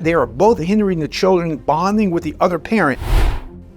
They are both hindering the children bonding with the other parent.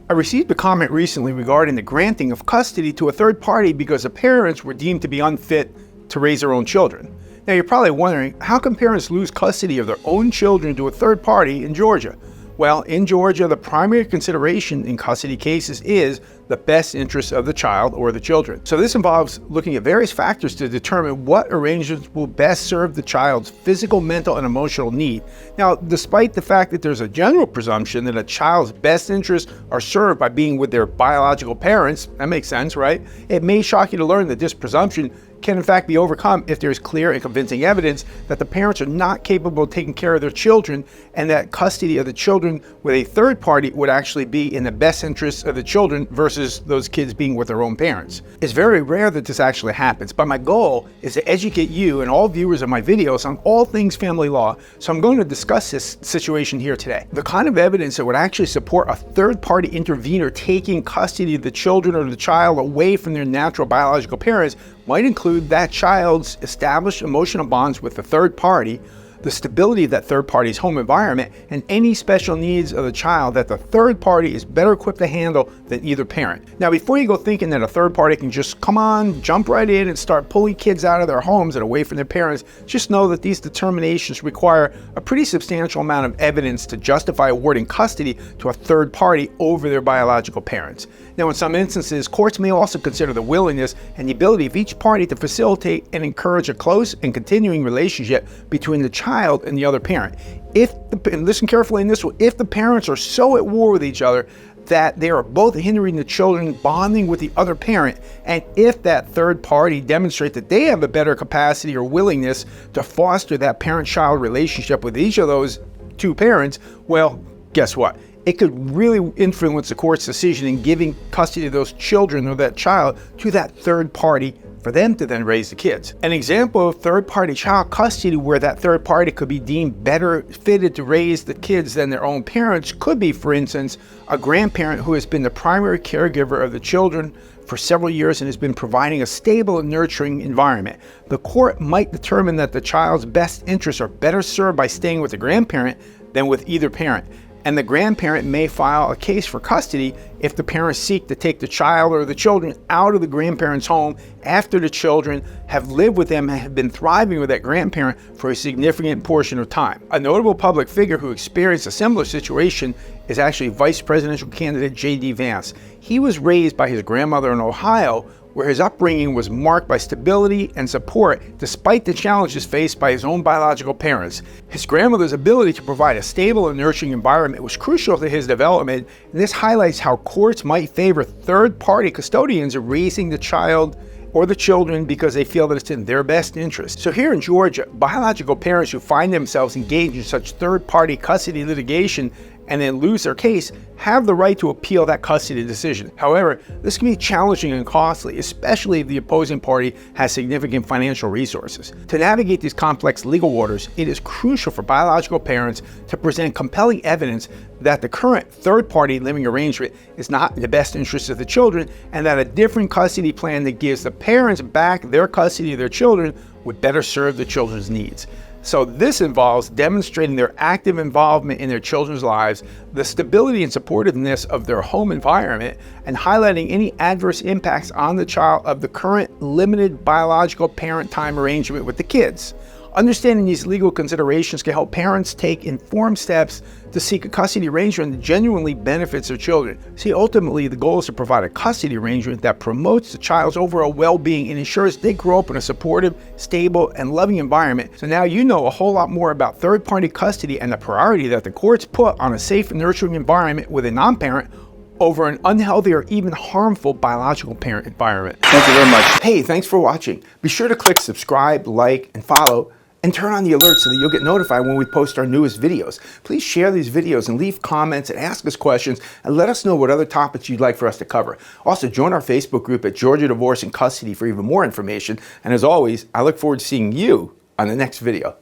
I received a comment recently regarding the granting of custody to a third party because the parents were deemed to be unfit to raise their own children. Now you're probably wondering, how can parents lose custody of their own children to a third party in Georgia? Well, in Georgia, the primary consideration in custody cases is the best interest of the child or the children. So this involves looking at various factors to determine what arrangements will best serve the child's physical, mental, and emotional need. Now, despite the fact that there's a general presumption that a child's best interests are served by being with their biological parents, that makes sense, right? It may shock you to learn that this presumption can in fact be overcome if there is clear and convincing evidence that the parents are not capable of taking care of their children, and that custody of the children with a third party would actually be in the best interests of the children versus those kids being with their own parents. It's very rare that this actually happens, but my goal is to educate you and all viewers of my videos on all things family law, so I'm going to discuss this situation here today. The kind of evidence that would actually support a third party intervener taking custody of the children or the child away from their natural biological parents might include that child's established emotional bonds with the third party, the stability of that third party's home environment, and any special needs of the child that the third party is better equipped to handle than either parent. Now, before you go thinking that a third party can just come on, jump right in and start pulling kids out of their homes and away from their parents, just know that these determinations require a pretty substantial amount of evidence to justify awarding custody to a third party over their biological parents. Now, in some instances, courts may also consider the willingness and the ability of each party to facilitate and encourage a close and continuing relationship between the child and the other parent. And listen carefully in this one, if the parents are so at war with each other that they are both hindering the children bonding with the other parent, and if that third party demonstrates that they have a better capacity or willingness to foster that parent-child relationship with each of those two parents, well, guess what? It could really influence the court's decision in giving custody of those children or that child to that third party for them to then raise the kids. An example of third-party child custody where that third party could be deemed better fitted to raise the kids than their own parents could be, for instance, a grandparent who has been the primary caregiver of the children for several years and has been providing a stable and nurturing environment. The court might determine that the child's best interests are better served by staying with the grandparent than with either parent, and the grandparent may file a case for custody if the parents seek to take the child or the children out of the grandparent's home after the children have lived with them and have been thriving with that grandparent for a significant portion of time. A notable public figure who experienced a similar situation is actually vice presidential candidate J.D. Vance. He was raised by his grandmother in Ohio, where his upbringing was marked by stability and support despite the challenges faced by his own biological parents. His grandmother's ability to provide a stable and nurturing environment was crucial to his development, and this highlights how courts might favor third-party custodians of raising the child or the children because they feel that it's in their best interest. So here in Georgia, biological parents who find themselves engaged in such third-party custody litigation and then lose their case have the right to appeal that custody decision. However, this can be challenging and costly, especially if the opposing party has significant financial resources. To navigate these complex legal waters, it is crucial for biological parents to present compelling evidence that the current third-party living arrangement is not in the best interest of the children, and that a different custody plan that gives the parents back their custody of their children would better serve the children's needs. So this involves demonstrating their active involvement in their children's lives, the stability and supportiveness of their home environment, and highlighting any adverse impacts on the child of the current limited biological parent-time arrangement with the kids. Understanding these legal considerations can help parents take informed steps to seek a custody arrangement that genuinely benefits their children. See, ultimately, the goal is to provide a custody arrangement that promotes the child's overall well-being and ensures they grow up in a supportive, stable, and loving environment. So now you know a whole lot more about third-party custody and the priority that the courts put on a safe and nurturing environment with a non-parent over an unhealthy or even harmful biological parent environment. Thank you very much. Hey, thanks for watching. Be sure to click subscribe, like, and follow, and turn on the alerts so that you'll get notified when we post our newest videos. Please share these videos and leave comments and ask us questions and let us know what other topics you'd like for us to cover. Also, join our Facebook group at Georgia Divorce and Custody for even more information. And as always, I look forward to seeing you on the next video.